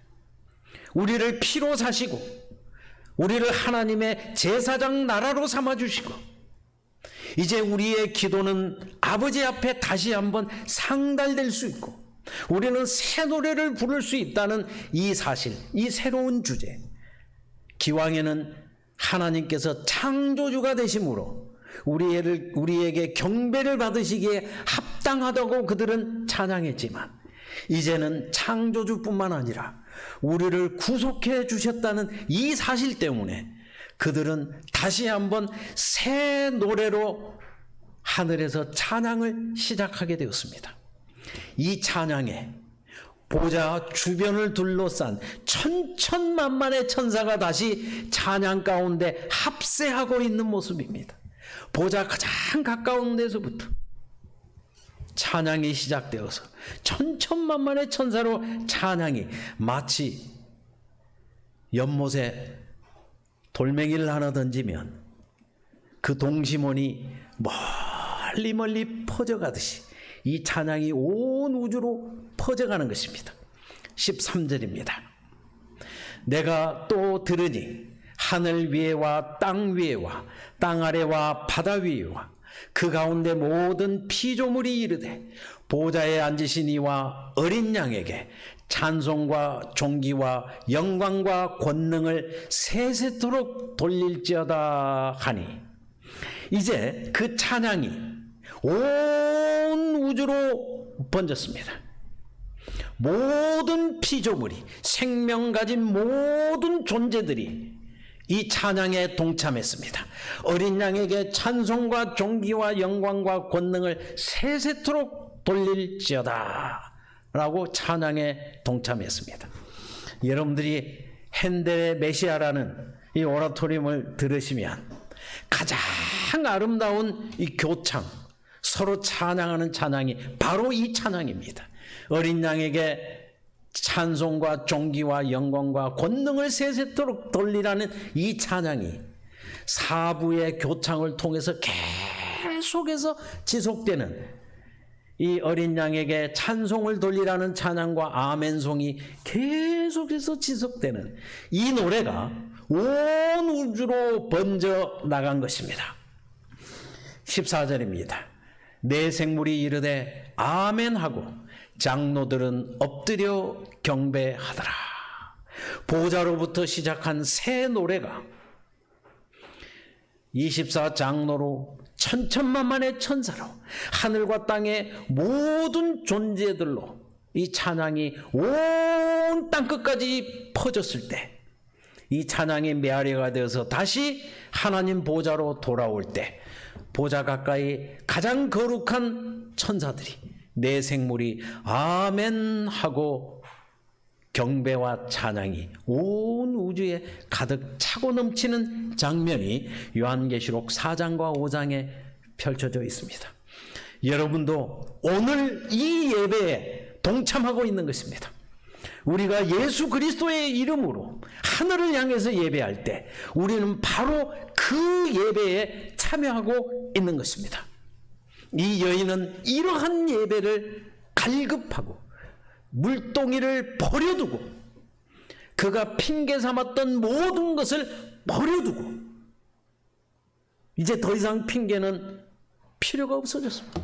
Speaker 3: 우리를 피로 사시고 우리를 하나님의 제사장 나라로 삼아주시고 이제 우리의 기도는 아버지 앞에 다시 한번 상달될 수 있고 우리는 새 노래를 부를 수 있다는 이 사실, 이 새로운 주제. 기왕에는 하나님께서 창조주가 되심으로 우리에게 경배를 받으시기에 합당하다고 그들은 찬양했지만 이제는 창조주뿐만 아니라 우리를 구속해 주셨다는 이 사실 때문에 그들은 다시 한번 새 노래로 하늘에서 찬양을 시작하게 되었습니다. 이 찬양에 보좌 주변을 둘러싼 천천만만의 천사가 다시 찬양 가운데 합세하고 있는 모습입니다. 보좌 가장 가까운 데서부터 찬양이 시작되어서 천천만만의 천사로 찬양이 마치 연못에 돌멩이를 하나 던지면 그 동심원이 멀리 멀리 퍼져가듯이 이 찬양이 온 우주로 퍼져가는 것입니다. 13절입니다. 내가 또 들으니 하늘 위에와 땅 위에와 땅 아래와 바다 위에와 그 가운데 모든 피조물이 이르되 보좌에 앉으신 이와 어린 양에게 찬송과 존귀와 영광과 권능을 세세토록 돌릴지어다 하니 이제 그 찬양이 온 우주로 번졌습니다. 모든 피조물이 생명 가진 모든 존재들이 이 찬양에 동참했습니다. 어린 양에게 찬송과 존귀와 영광과 권능을 세세토록 돌릴지어다 라고 찬양에 동참했습니다. 여러분들이 핸델의 메시아라는 이 오라토리움을 들으시면 가장 아름다운 이 교창, 서로 찬양하는 찬양이 바로 이 찬양입니다. 어린 양에게 찬송과 존귀와 영광과 권능을 세세토록 돌리라는 이 찬양이 사부의 교창을 통해서 계속해서 지속되는 이 어린 양에게 찬송을 돌리라는 찬양과 아멘송이 계속해서 지속되는 이 노래가 온 우주로 번져 나간 것입니다. 14절입니다. 내 생물이 이르되 아멘하고 장로들은 엎드려 경배하더라. 보좌로부터 시작한 새 노래가 24장로로 천천만만의 천사로 하늘과 땅의 모든 존재들로 이 찬양이 온 땅끝까지 퍼졌을 때, 이 찬양이 메아리가 되어서 다시 하나님 보좌로 돌아올 때, 보좌 가까이 가장 거룩한 천사들이 내 생물이 아멘 하고 경배와 찬양이 온 우주에 가득 차고 넘치는 장면이 요한계시록 4장과 5장에 펼쳐져 있습니다. 여러분도 오늘 이 예배에 동참하고 있는 것입니다. 우리가 예수 그리스도의 이름으로 하늘을 향해서 예배할 때 우리는 바로 그 예배에 참여하고 있는 것입니다. 이 여인은 이러한 예배를 갈급하고 물동이를 버려두고 그가 핑계 삼았던 모든 것을 버려두고 이제 더 이상 핑계는 필요가 없어졌습니다.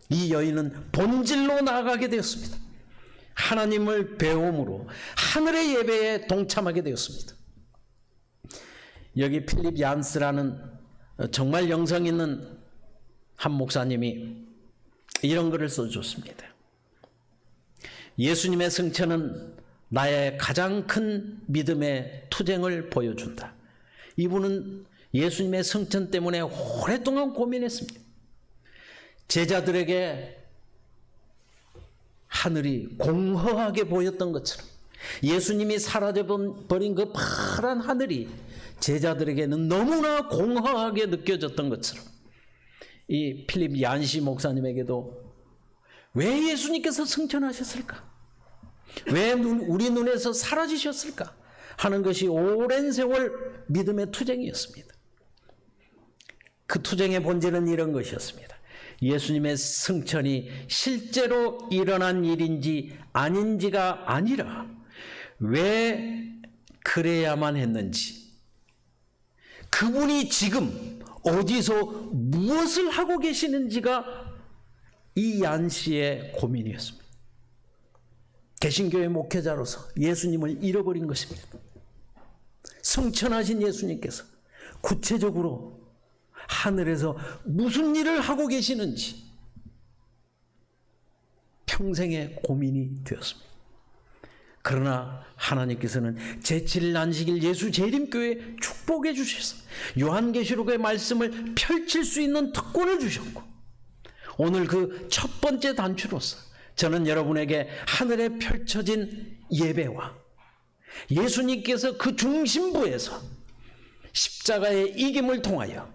Speaker 3: 이 여인은 본질로 나아가게 되었습니다. 하나님을 배움으로 하늘의 예배에 동참하게 되었습니다. 여기 필립 얀스라는 정말 영성 있는 한 목사님이 이런 글을 써줬습니다. 예수님의 승천은 나의 가장 큰 믿음의 투쟁을 보여준다. 이분은 예수님의 승천 때문에 오랫동안 고민했습니다. 제자들에게 하늘이 공허하게 보였던 것처럼 예수님이 사라져버린 그 파란 하늘이 제자들에게는 너무나 공허하게 느껴졌던 것처럼 이 필립 얀시 목사님에게도 왜 예수님께서 승천하셨을까? 왜 우리 눈에서 사라지셨을까? 하는 것이 오랜 세월 믿음의 투쟁이었습니다. 그 투쟁의 본질은 이런 것이었습니다. 예수님의 승천이 실제로 일어난 일인지 아닌지가 아니라 왜 그래야만 했는지, 그분이 지금 어디서 무엇을 하고 계시는지가 이 얀씨의 고민이었습니다. 개신교의 목회자로서 예수님을 잃어버린 것입니다. 승천하신 예수님께서 구체적으로 하늘에서 무슨 일을 하고 계시는지 평생의 고민이 되었습니다. 그러나 하나님께서는 제7일 안식일 예수 재림교회에 축복해 주셔서 요한계시록의 말씀을 펼칠 수 있는 특권을 주셨고, 오늘 그 첫 번째 단추로서 저는 여러분에게 하늘에 펼쳐진 예배와 예수님께서 그 중심부에서 십자가의 이김을 통하여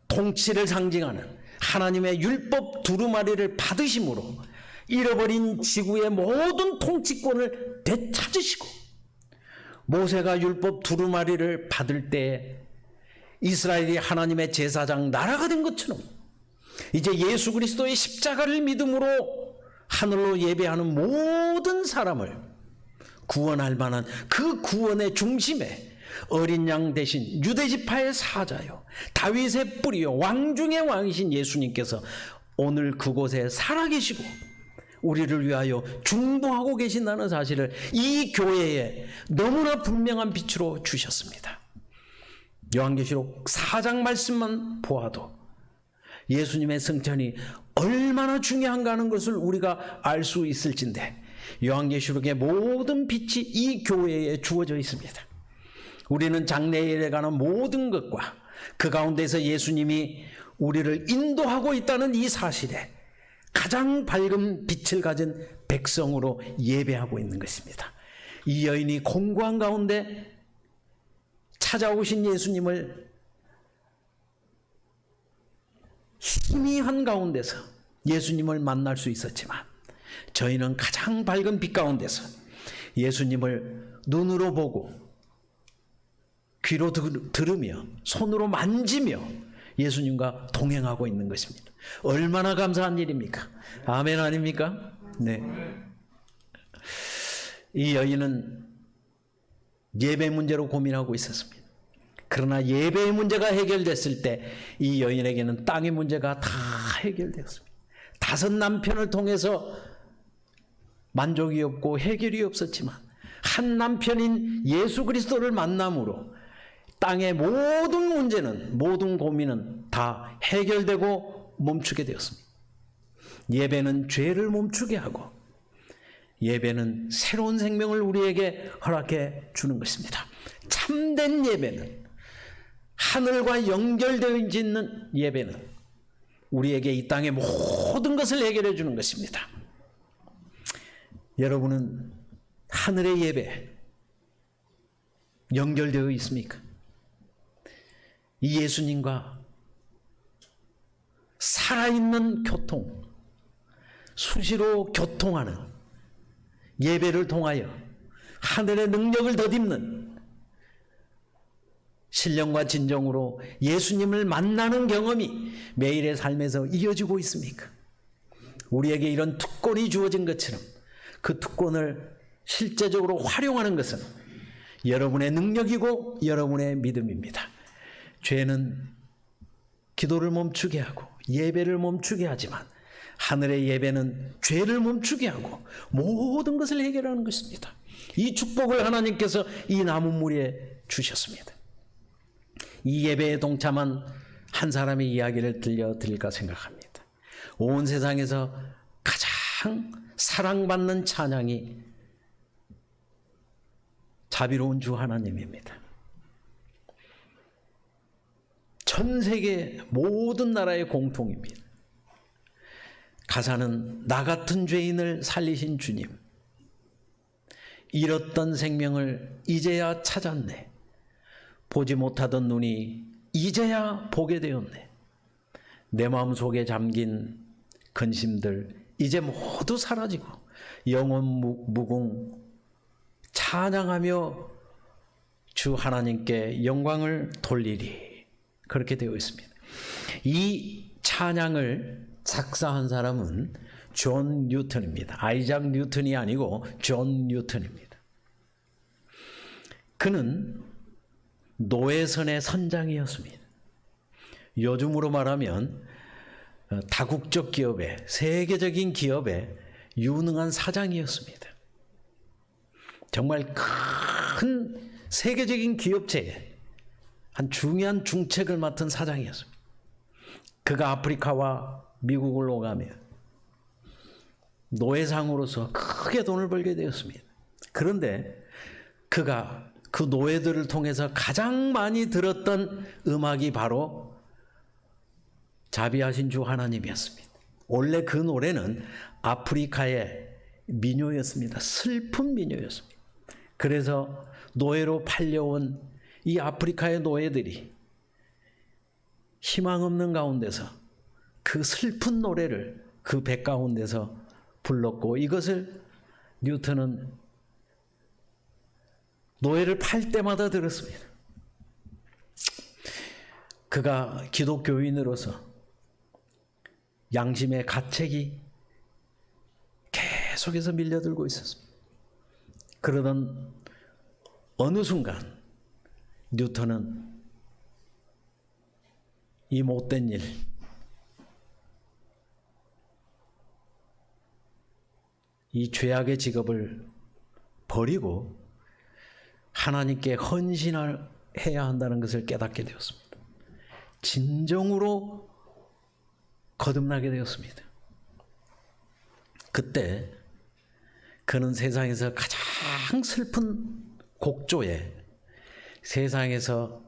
Speaker 3: 통치를 상징하는 하나님의 율법 두루마리를 받으심으로 잃어버린 지구의 모든 통치권을 되찾으시고, 모세가 율법 두루마리를 받을 때 이스라엘이 하나님의 제사장 나라가 된 것처럼 이제 예수 그리스도의 십자가를 믿음으로 하늘로 예배하는 모든 사람을 구원할 만한 그 구원의 중심에 어린 양 대신 유대지파의 사자요 다윗의 뿌리요 왕 중의 왕이신 예수님께서 오늘 그곳에 살아계시고 우리를 위하여 중보하고 계신다는 사실을 이 교회에 너무나 분명한 빛으로 주셨습니다. 요한계시록 4장 말씀만 보아도 예수님의 승천이 얼마나 중요한가 하는 것을 우리가 알 수 있을진데, 요한계시록의 모든 빛이 이 교회에 주어져 있습니다. 우리는 장래일에 관한 모든 것과 그 가운데서 예수님이 우리를 인도하고 있다는 이 사실에 가장 밝은 빛을 가진 백성으로 예배하고 있는 것입니다. 이 여인이 공고한 가운데 찾아오신 예수님을 희미한 가운데서 예수님을 만날 수 있었지만, 저희는 가장 밝은 빛 가운데서 예수님을 눈으로 보고 귀로 들으며 손으로 만지며 예수님과 동행하고 있는 것입니다. 얼마나 감사한 일입니까? 아멘 아닙니까? 네. 이 여인은 예배 문제로 고민하고 있었습니다. 그러나 예배의 문제가 해결됐을 때 이 여인에게는 땅의 문제가 다 해결되었습니다. 5 남편을 통해서 만족이 없고 해결이 없었지만 한 남편인 예수 그리스도를 만남으로 땅의 모든 문제는, 모든 고민은 다 해결되고 멈추게 되었습니다. 예배는 죄를 멈추게 하고 예배는 새로운 생명을 우리에게 허락해 주는 것입니다. 참된 예배는, 하늘과 연결되어 있는 예배는 우리에게 이 땅의 모든 것을 해결해 주는 것입니다. 여러분은 하늘의 예배 연결되어 있습니까? 이 예수님과 살아있는 교통, 수시로 교통하는 예배를 통하여 하늘의 능력을 덧입는 신령과 진정으로 예수님을 만나는 경험이 매일의 삶에서 이어지고 있습니까? 우리에게 이런 특권이 주어진 것처럼 그 특권을 실제적으로 활용하는 것은 여러분의 능력이고 여러분의 믿음입니다. 죄는 기도를 멈추게 하고 예배를 멈추게 하지만 하늘의 예배는 죄를 멈추게 하고 모든 것을 해결하는 것입니다. 이 축복을 하나님께서 이 나무무리에 주셨습니다. 이 예배에 동참한 한 사람의 이야기를 들려드릴까 생각합니다. 온 세상에서 가장 사랑받는 찬양이 자비로운 주 하나님입니다. 전 세계 모든 나라의 공통입니다. 가사는 나 같은 죄인을 살리신 주님, 잃었던 생명을 이제야 찾았네. 보지 못하던 눈이 이제야 보게 되었네. 내 마음속에 잠긴 근심들 이제 모두 사라지고 영원 무궁 찬양하며 주 하나님께 영광을 돌리리. 그렇게 되어 있습니다. 이 찬양을 작사한 사람은 존 뉴턴입니다. 아이작 뉴턴이 아니고 존 뉴턴입니다. 그는 노예선의 선장이었습니다. 요즘으로 말하면 다국적 기업의, 세계적인 기업의 유능한 사장이었습니다. 정말 큰 세계적인 기업체에 한 중요한 중책을 맡은 사장이었습니다. 그가 아프리카와 미국을 오가며 노예상으로서 크게 돈을 벌게 되었습니다. 그런데 그가 그 노예들을 통해서 가장 많이 들었던 음악이 바로 자비하신 주 하나님이었습니다. 원래 그 노래는 아프리카의 민요였습니다. 슬픈 민요였습니다. 그래서 노예로 팔려온 이 아프리카의 노예들이 희망 없는 가운데서 그 슬픈 노래를 그 배 가운데서 불렀고, 이것을 뉴턴은 노예를 팔 때마다 들었습니다. 그가 기독교인으로서 양심의 가책이 계속해서 밀려들고 있었습니다. 그러던 어느 순간 뉴턴은 이 못된 일, 이 죄악의 직업을 버리고 하나님께 헌신해야 한다는 것을 깨닫게 되었습니다. 진정으로 거듭나게 되었습니다. 그때 그는 세상에서 가장 슬픈 곡조에 세상에서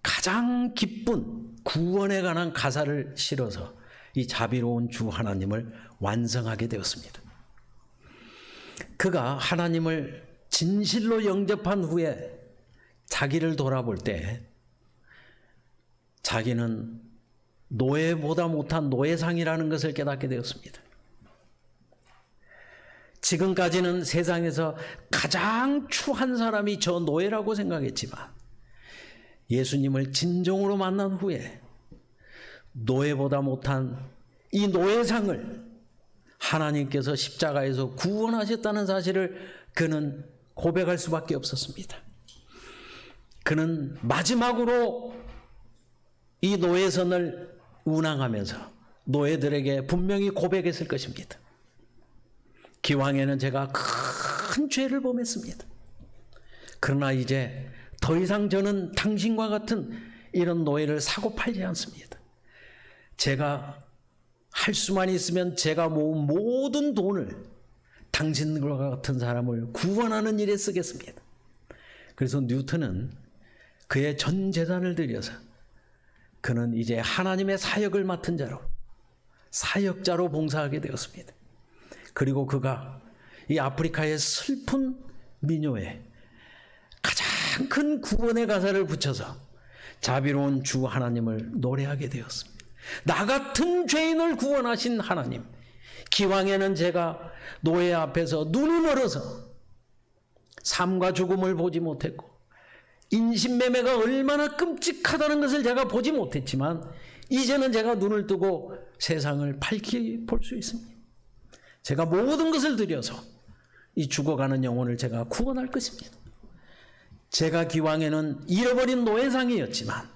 Speaker 3: 가장 기쁜 구원에 관한 가사를 실어서 이 자비로운 주 하나님을 완성하게 되었습니다. 그가 하나님을 진실로 영접한 후에 자기를 돌아볼 때 자기는 노예보다 못한 노예상이라는 것을 깨닫게 되었습니다. 지금까지는 세상에서 가장 추한 사람이 저 노예라고 생각했지만 예수님을 진정으로 만난 후에 노예보다 못한 이 노예상을 하나님께서 십자가에서 구원하셨다는 사실을 그는 고백할 수밖에 없었습니다. 그는 마지막으로 이 노예선을 운항하면서 노예들에게 분명히 고백했을 것입니다. 기왕에는 제가 큰 죄를 범했습니다. 그러나 이제 더 이상 저는 당신과 같은 이런 노예를 사고 팔지 않습니다. 제가 할 수만 있으면 제가 모은 모든 돈을 당신과 같은 사람을 구원하는 일에 쓰겠습니다. 그래서 뉴턴은 그의 전 재산을 들여서 그는 이제 하나님의 사역을 맡은 자로, 사역자로 봉사하게 되었습니다. 그리고 그가 이 아프리카의 슬픈 민요에 가장 큰 구원의 가사를 붙여서 자비로운 주 하나님을 노래하게 되었습니다. 나 같은 죄인을 구원하신 하나님, 기왕에는 제가 노예 앞에서 눈을 멀어서 삶과 죽음을 보지 못했고 인신매매가 얼마나 끔찍하다는 것을 제가 보지 못했지만 이제는 제가 눈을 뜨고 세상을 밝히 볼 수 있습니다. 제가 모든 것을 들여서 이 죽어가는 영혼을 제가 구원할 것입니다. 제가 기왕에는 잃어버린 노예상이었지만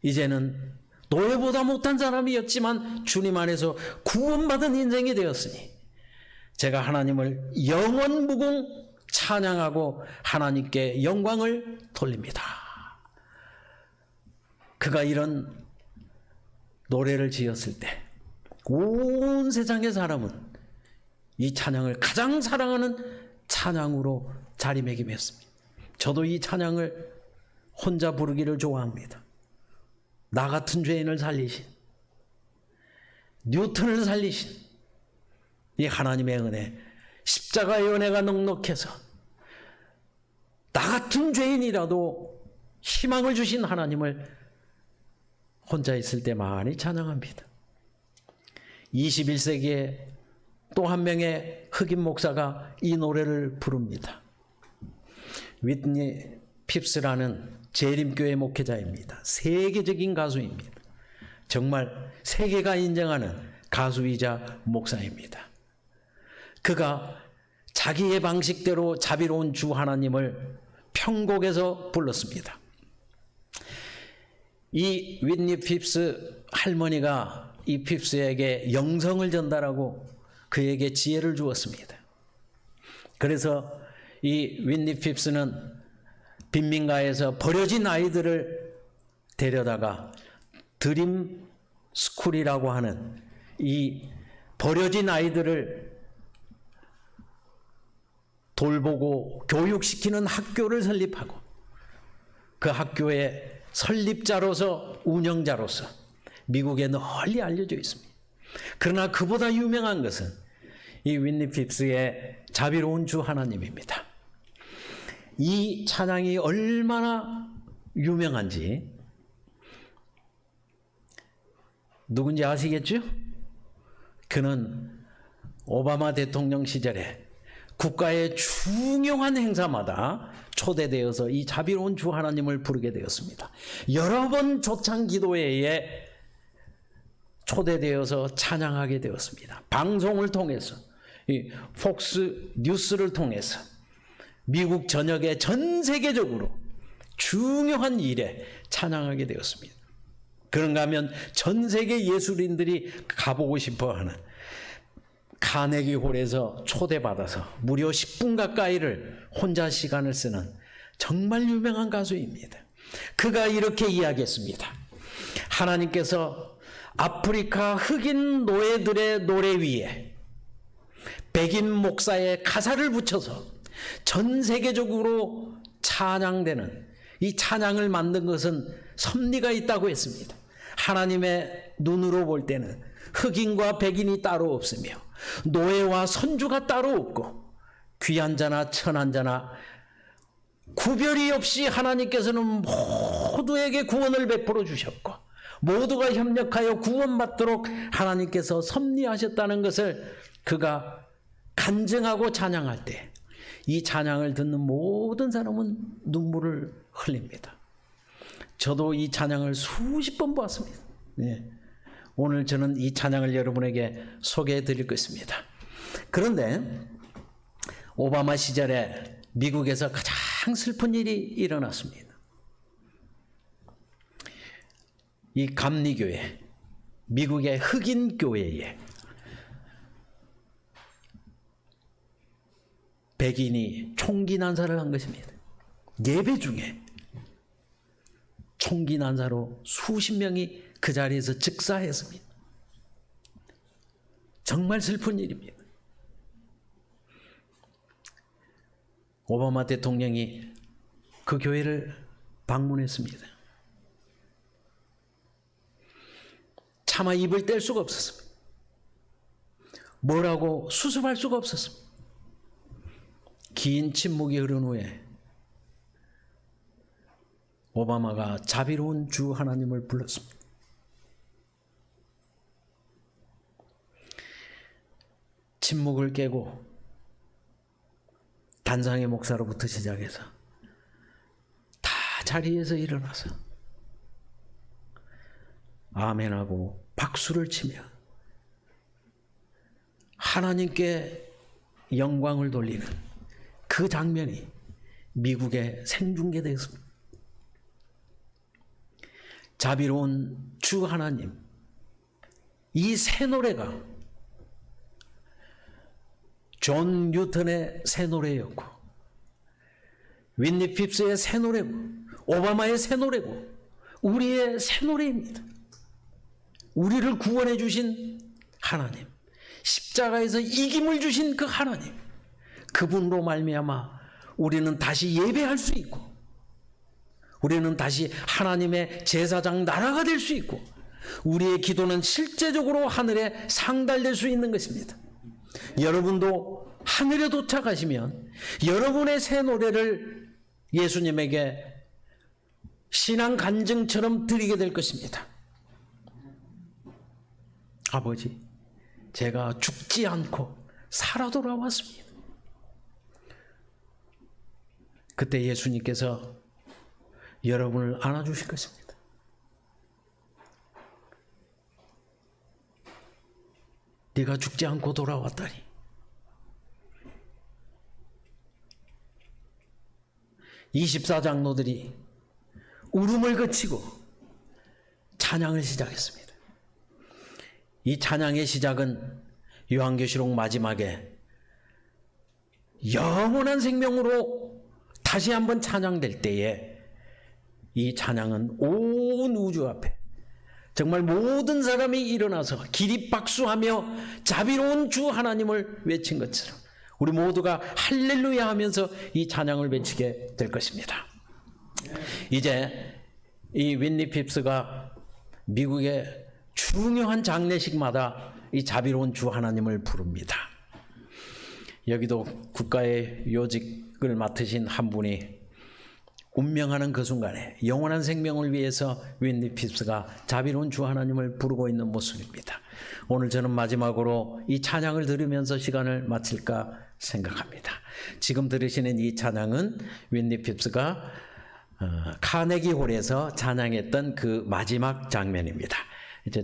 Speaker 3: 이제는 노예보다 못한 사람이었지만 주님 안에서 구원받은 인생이 되었으니 제가 하나님을 영원무궁 찬양하고 하나님께 영광을 돌립니다. 그가 이런 노래를 지었을 때 온 세상의 사람은 이 찬양을 가장 사랑하는 찬양으로 자리매김했습니다. 저도 이 찬양을 혼자 부르기를 좋아합니다. 나 같은 죄인을 살리신, 뉴턴을 살리신 이 하나님의 은혜, 십자가의 은혜가 넉넉해서 나 같은 죄인이라도 희망을 주신 하나님을 혼자 있을 때 많이 찬양합니다. 21세기에 또 한 명의 흑인 목사가 이 노래를 부릅니다. 위트니 핍스라는 재림교회 목회자입니다. 세계적인 가수입니다. 정말 세계가 인정하는 가수이자 목사입니다. 그가 자기의 방식대로 자비로운 주 하나님을 편곡해서 불렀습니다. 이 위트니 핍스 할머니가 이 핍스에게 영성을 전달하고 그에게 지혜를 주었습니다. 그래서 이 위트니 핍스는 빈민가에서 버려진 아이들을 데려다가 드림 스쿨이라고 하는 이 버려진 아이들을 돌보고 교육시키는 학교를 설립하고 그 학교의 설립자로서 운영자로서 미국에 널리 알려져 있습니다. 그러나 그보다 유명한 것은 이 위트니 핍스의 자비로운 주 하나님입니다. 이 찬양이 얼마나 유명한지 누군지 아시겠죠? 그는 오바마 대통령 시절에 국가의 중요한 행사마다 초대되어서 이 자비로운 주 하나님을 부르게 되었습니다. 여러 번 조창 기도회에 초대되어서 찬양하게 되었습니다. 방송을 통해서, 이 폭스 뉴스를 통해서 미국 전역에 전 세계적으로 중요한 일에 찬양하게 되었습니다. 그런가 하면 전 세계 예술인들이 가보고 싶어하는 카네기 홀에서 초대받아서 무려 10분 가까이를 혼자 시간을 쓰는 정말 유명한 가수입니다. 그가 이렇게 이야기했습니다. 하나님께서 아프리카 흑인 노예들의 노래 위에 백인 목사의 가사를 붙여서 전 세계적으로 찬양되는 이 찬양을 만든 것은 섭리가 있다고 했습니다. 하나님의 눈으로 볼 때는 흑인과 백인이 따로 없으며 노예와 선주가 따로 없고 귀한 자나 천한 자나 구별이 없이 하나님께서는 모두에게 구원을 베풀어 주셨고 모두가 협력하여 구원받도록 하나님께서 섭리하셨다는 것을 그가 간증하고 찬양할 때 이 찬양을 듣는 모든 사람은 눈물을 흘립니다. 저도 이 찬양을 수십 번 보았습니다. 네. 오늘 저는 이 찬양을 여러분에게 소개해 드릴 것입니다. 그런데 오바마 시절에 미국에서 가장 슬픈 일이 일어났습니다. 이 감리교회, 미국의 흑인 교회에 백인이 총기 난사를 한 것입니다. 예배 중에 총기 난사로 수십 명이 그 자리에서 즉사했습니다. 정말 슬픈 일입니다. 오바마 대통령이 그 교회를 방문했습니다. 차마 입을 뗄 수가 없었습니다. 뭐라고 수습할 수가 없었습니다. 긴 침묵이 흐른 후에 오바마가 자비로운 주 하나님을 불렀습니다. 침묵을 깨고 단상의 목사로부터 시작해서 다 자리에서 일어나서 아멘하고 박수를 치며 하나님께 영광을 돌리는 그 장면이 미국에 생중계되었습니다. 자비로운 주 하나님, 이 새 노래가 존 뉴턴의 새 노래였고 윈니 핍스의 새 노래고 오바마의 새 노래고 우리의 새 노래입니다. 우리를 구원해 주신 하나님, 십자가에서 이김을 주신 그 하나님, 그분으로 말미암아 우리는 다시 예배할 수 있고 우리는 다시 하나님의 제사장 나라가 될 수 있고 우리의 기도는 실제적으로 하늘에 상달될 수 있는 것입니다. 여러분도 하늘에 도착하시면 여러분의 새 노래를 예수님에게 신앙 간증처럼 드리게 될 것입니다. 아버지, 제가 죽지 않고 살아 돌아왔습니다. 그때 예수님께서 여러분을 안아주실 것입니다. 네가 죽지 않고 돌아왔다니. 이 24장로들이 울음을 그치고 찬양을 시작했습니다. 이 찬양의 시작은 요한계시록 마지막에 영원한 생명으로 다시 한번 찬양될 때에 이 찬양은 온 우주 앞에 정말 모든 사람이 일어나서 기립박수하며 자비로운 주 하나님을 외친 것처럼 우리 모두가 할렐루야 하면서 이 찬양을 외치게 될 것입니다. 이제 이 윈니 핍스가 미국의 중요한 장례식마다 이 자비로운 주 하나님을 부릅니다. 여기도 국가의 요직을 맡으신 한 분이 운명하는 그 순간에 영원한 생명을 위해서 윈니 핍스가 자비로운 주 하나님을 부르고 있는 모습입니다. 오늘 저는 마지막으로 이 찬양을 들으면서 시간을 마칠까 생각합니다. 지금 들으시는 이 찬양은 윈니 핍스가 카네기 홀에서 찬양했던 그 마지막 장면입니다. 이제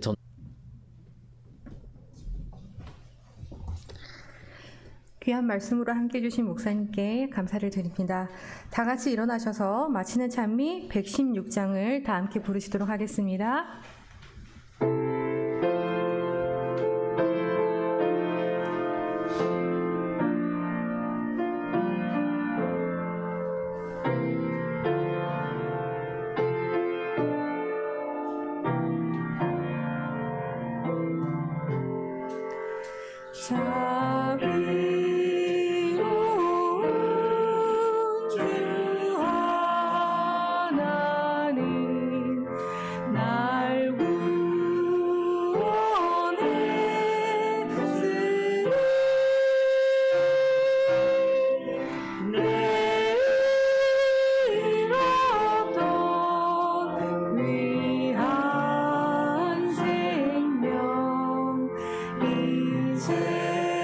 Speaker 2: 귀한 말씀으로 함께 해주신 목사님께 감사를 드립니다. 다 같이 일어나셔서 마치는 찬미 116장을 다 함께 부르시도록 하겠습니다.
Speaker 4: 귀한 생명 이제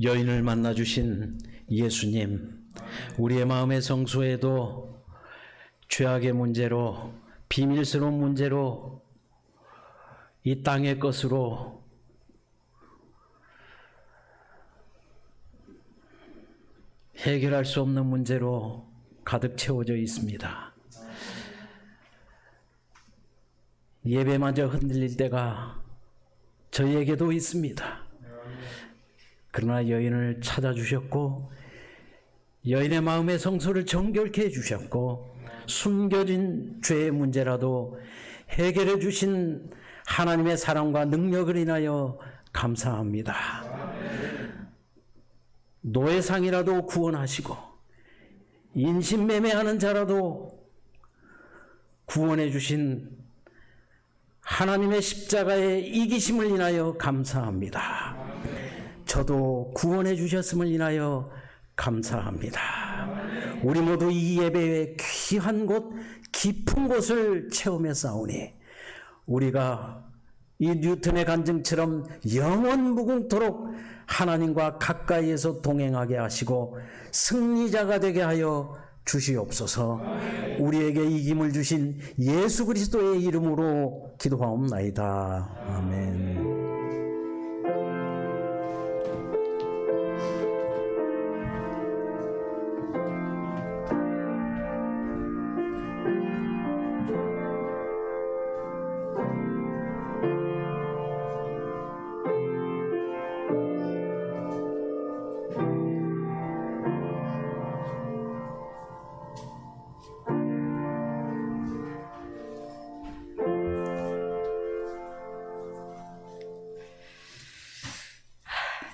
Speaker 3: 여인을 만나 주신 예수님, 우리의 마음의 성소에도 죄악의 문제로, 비밀스러운 문제로, 이 땅의 것으로 해결할 수 없는 문제로 가득 채워져 있습니다. 예배마저 흔들릴 때가 저희에게도 있습니다. 그러나 여인을 찾아주셨고 여인의 마음의 성소를 정결케 해주셨고 숨겨진 죄의 문제라도 해결해 주신 하나님의 사랑과 능력을 인하여 감사합니다. 노예상이라도 구원하시고 인신매매하는 자라도 구원해 주신 하나님의 십자가의 이기심을 인하여 감사합니다. 저도 구원해 주셨음을 인하여 감사합니다. 우리 모두 이 예배의 귀한 곳, 깊은 곳을 체험해 싸우니 우리가 이 뉴턴의 간증처럼 영원 무궁토록 하나님과 가까이에서 동행하게 하시고 승리자가 되게 하여 주시옵소서. 우리에게 이김을 주신 예수 그리스도의 이름으로 기도하옵나이다. 아멘.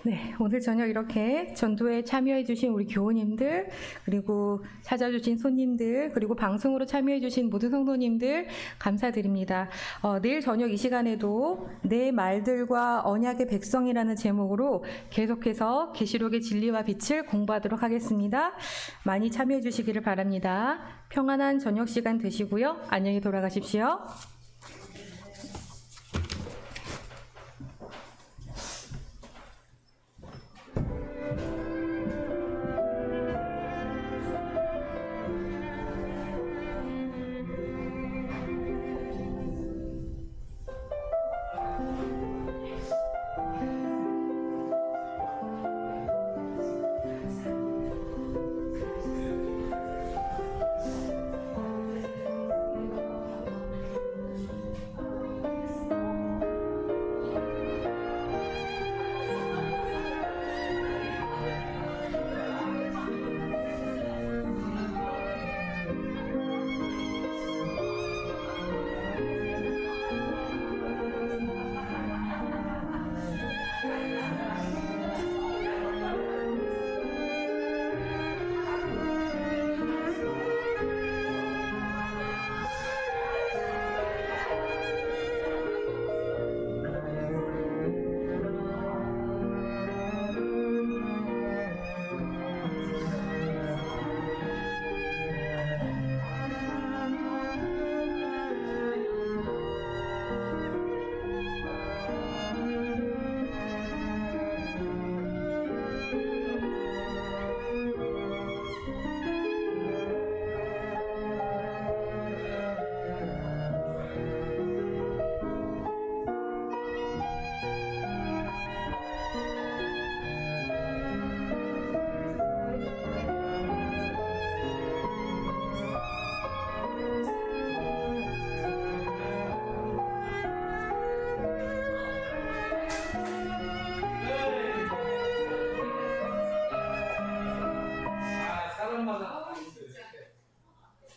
Speaker 2: 네, 오늘 저녁 이렇게 전도에 참여해 주신 우리 교우님들, 그리고 찾아주신 손님들, 그리고 방송으로 참여해 주신 모든 성도님들 감사드립니다. 내일 저녁 이 시간에도 내 말들과 언약의 백성이라는 제목으로 계속해서 계시록의 진리와 빛을 공부하도록 하겠습니다. 많이 참여해 주시기를 바랍니다. 평안한 저녁 시간 되시고요. 안녕히 돌아가십시오.